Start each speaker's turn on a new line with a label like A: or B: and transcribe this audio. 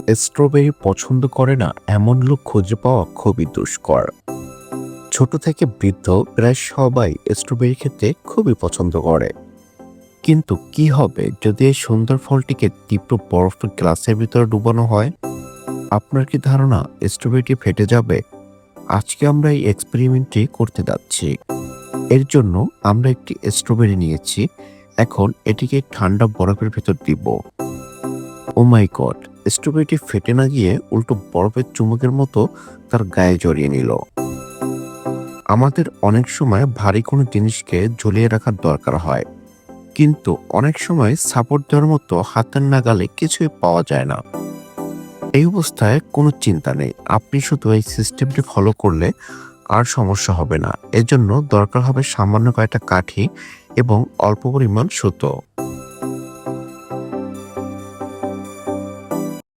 A: Strawberry পছন্দ করে না এমন লোক খুঁজে পাওয়া খুবই দুষ্কর। ছোট থেকে বৃদ্ধ প্রায় সবাই স্ট্রবেরি খেতে খুবই পছন্দ করে। কিন্তু কি হবে যদি এই সুন্দর ফলটিকে তীব্র বরফের গ্লাসের ভিতরে ডুবানো হয়? আপনার কি ধারণা স্ট্রবেরিটি ফেটে যাবে? আজকে আমরা এই এক্সপেরিমেন্টটি করতে যাচ্ছি। এর জন্য আমরা একটি স্ট্রবেরি নিয়েছি। এখন এটিকে ঠান্ডা বরফের ভেতর দিব। ও মাই গড! স্ট্রবেরিটি ফেটে না গিয়ে উল্টো বরফের চুমুকের মতো তার গায়ে জড়িয়ে নিল। আমাদের অনেক সময় ভারী কোনো জিনিসকে ঝুলিয়ে রাখার দরকার হয়, কিন্তু অনেক সময় সাপোর্ট দেওয়ার মতো হাতের নাগালে কিছুই পাওয়া যায় না। এই অবস্থায় কোনো চিন্তা নেই, আপনি শুধু এই সিস্টেমটি ফলো করলে আর সমস্যা হবে না। এজন্য দরকার হবে সামান্য কয়েকটা কাঠি এবং অল্প পরিমাণ সুতো।